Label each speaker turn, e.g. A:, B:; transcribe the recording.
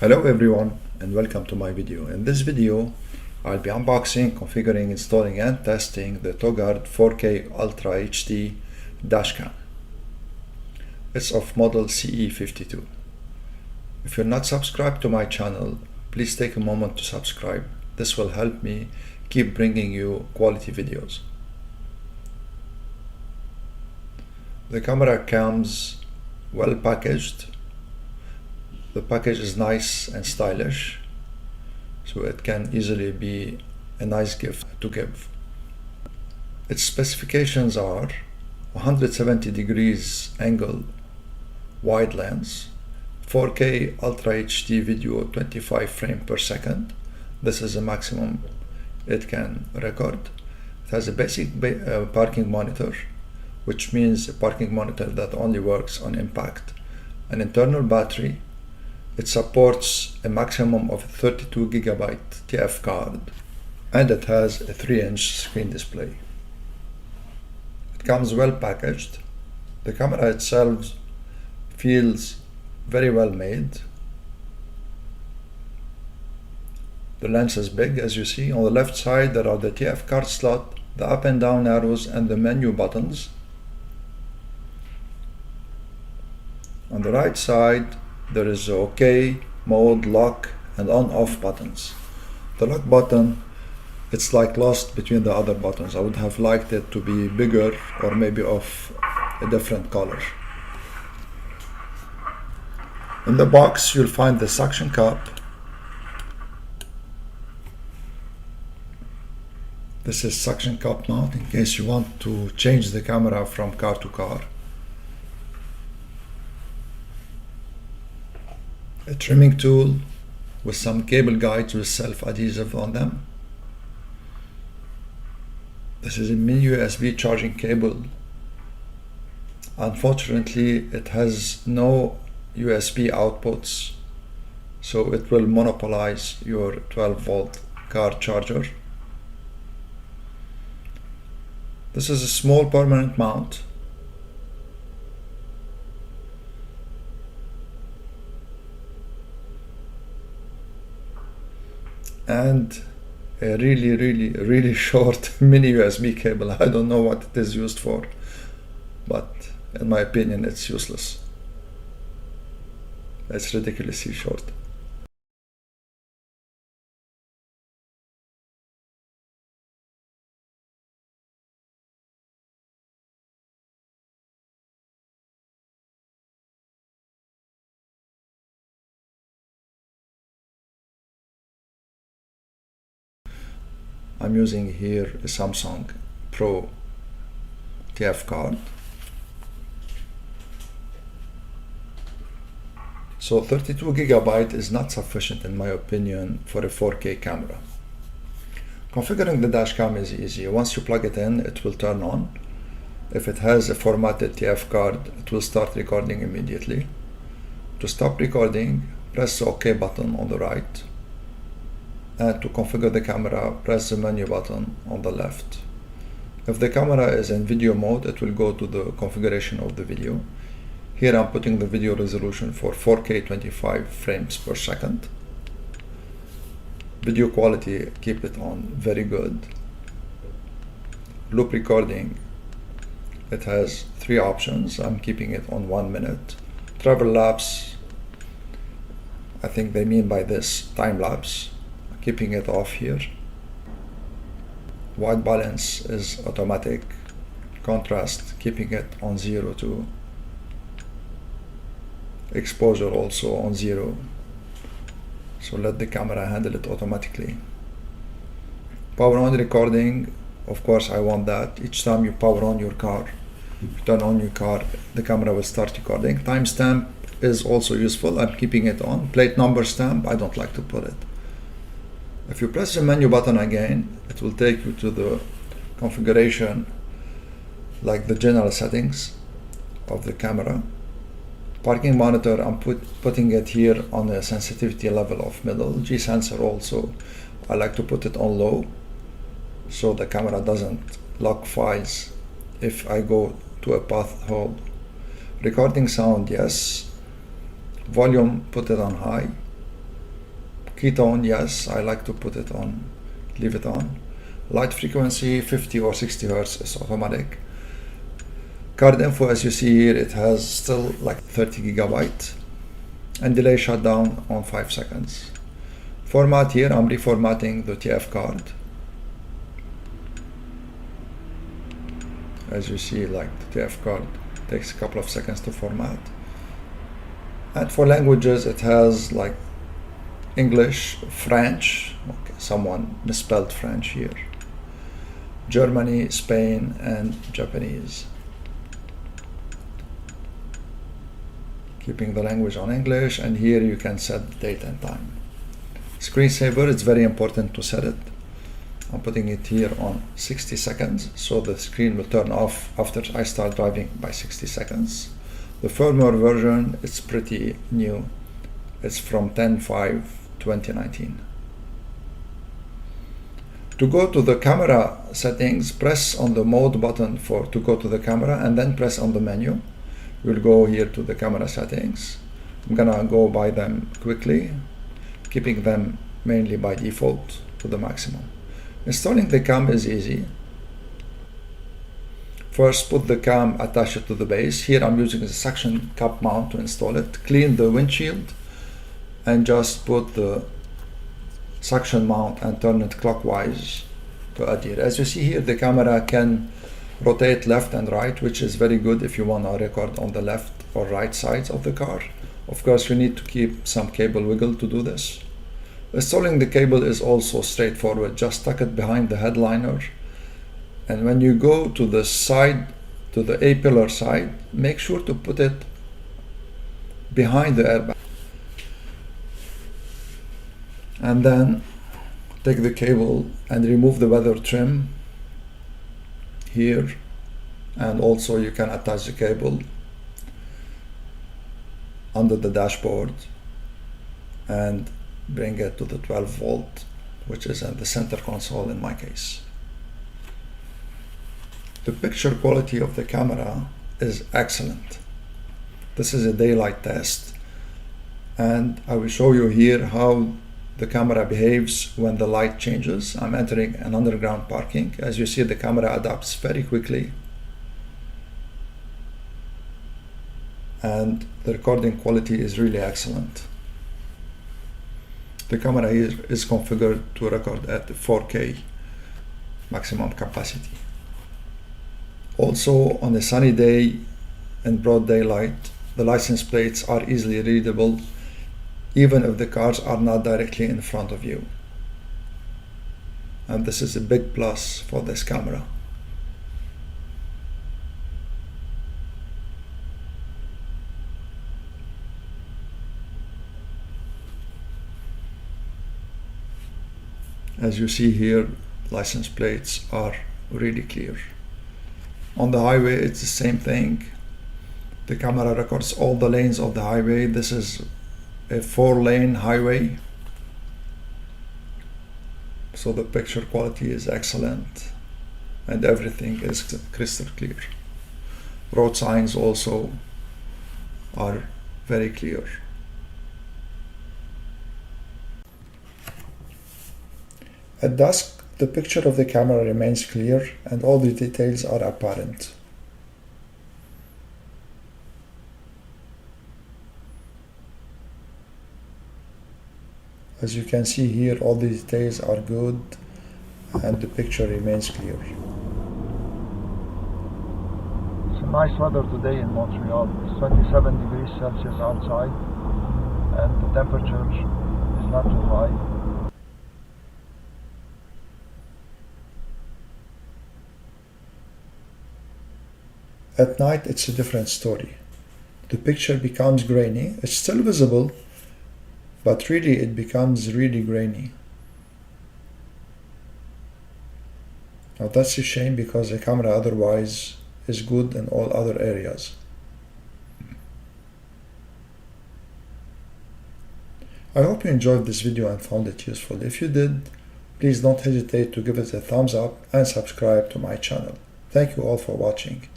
A: Hello everyone and welcome to my video. In this video I'll be unboxing, configuring, installing and testing the Toguard 4K Ultra HD dashcam. It's of model CE52. If you're not subscribed to my channel, please take a moment to subscribe. This will help me keep bringing you quality videos. The camera comes well packaged. The package is nice and stylish, so it can easily be a nice gift to give. Its specifications are 170 degrees angle wide lens, 4K Ultra HD video 25 frames per second. This is the maximum it can record. It has a basic parking monitor, which means a parking monitor that only works on impact. An internal battery. It supports a maximum of 32 GB TF card, and it has a 3-inch screen display. It comes well packaged. The camera itself feels very well made. The lens is big, as you see. On the left side there are the TF card slot, the up and down arrows and the menu buttons. On the right side there is OK, mode, lock and on-off buttons. The lock button, it's like lost between the other buttons. I would have liked it to be bigger or maybe of a different color. In the box you'll find the suction cup. This is suction cup mount in case you want to change the camera from car to car. A trimming tool with some cable guides with self-adhesive on them. This is a mini USB charging cable. Unfortunately, it has no USB outputs, so it will monopolize your 12-volt car charger. This is a small permanent mount. And a really short mini USB cable. I don't know what it is used for, but in my opinion it's useless. It's ridiculously short. I'm using here a Samsung Pro TF card. So 32 GB is not sufficient in my opinion for a 4K camera. Configuring the dashcam is easy. Once you plug it in, it will turn on. If it has a formatted TF card, it will start recording immediately. To stop recording, press the OK button on the right. And to configure the camera, press the menu button on the left. If the camera is in video mode, it will go to the configuration of the video. Here I'm putting the video resolution for 4K 25 frames per second. Video quality, keep it on very good. Loop recording, it has 3 options. I'm keeping it on 1 minute. Travel lapse, I think they mean by this time lapse. Keeping it off here. White balance is automatic. Contrast, keeping it on 0 too. Exposure also on 0. So let the camera handle it automatically. Power on recording, of course I want that. Each time you power on your car, you turn on your car, the camera will start recording. Timestamp is also useful. I'm keeping it on. Plate number stamp, I don't like to put it. If you press the menu button again, it will take you to the configuration, like the general settings of the camera. Parking monitor, I'm putting it here on a sensitivity level of middle. G-sensor also, I like to put it on low, so the camera doesn't lock files if I go to a path hold. Recording sound, yes. Volume, put it on high. ketone, yes, I like to put it on, leave it on. Light frequency 50 or 60 Hertz is automatic. Card info, as you see here, it has still like 30 gigabyte, and delay shutdown on 5 seconds. Format here, I'm reformatting the TF card. As you see, like the TF card takes a couple of seconds to format. And for languages, it has like English, French, okay, someone misspelled French here, Germany, Spain, and Japanese. Keeping the language on English, and here you can set the date and time. Screensaver, it's very important to set it. I'm putting it here on 60 seconds, so the screen will turn off after I start driving by 60 seconds. The firmware version, it's pretty new. It's from 10.5.2019. To go to the camera settings, press on the mode button to go to the camera, and then press on the menu. We'll go here to the camera settings. I'm gonna go by them quickly, keeping them mainly by default to the maximum. Installing the cam is easy. First, put the cam, attach it to the base. Here I'm using a suction cup mount to install it. Clean the windshield and just put the suction mount and turn it clockwise to adhere. As you see here, the camera can rotate left and right, which is very good if you want to record on the left or right sides of the car. Of course, you need to keep some cable wiggle to do this. Installing the cable is also straightforward. Just tuck it behind the headliner, and when you go to the side, to the A-pillar side, make sure to put it behind the airbag. And then take the cable and remove the weather trim here, and also you can attach the cable under the dashboard and bring it to the 12 volt, which is in the center console in my case. The picture quality of the camera is excellent. This is a daylight test, and I will show you here how the camera behaves when the light changes. I'm entering an underground parking. As you see, the camera adapts very quickly, and the recording quality is really excellent. The camera here is configured to record at 4K maximum capacity. Also, on a sunny day in broad daylight, the license plates are easily readable, even if the cars are not directly in front of you. And this is a big plus for this camera. As you see here, license plates are really clear. On the highway, it's the same thing. The camera records all the lanes of the highway. This is a 4-lane highway, so the picture quality is excellent and everything is crystal clear. Road signs also are very clear. At dusk, the picture of the camera remains clear and all the details are apparent. As you can see here, all the details are good and the picture remains clear. It's a nice weather today in Montreal. It's 27 degrees Celsius outside and the temperature is not too high. At night, it's a different story. The picture becomes grainy. It's still visible, but really it becomes really grainy. Now that's a shame because the camera otherwise is good in all other areas. I hope you enjoyed this video and found it useful. If you did, please don't hesitate to give it a thumbs up and subscribe to my channel. Thank you all for watching.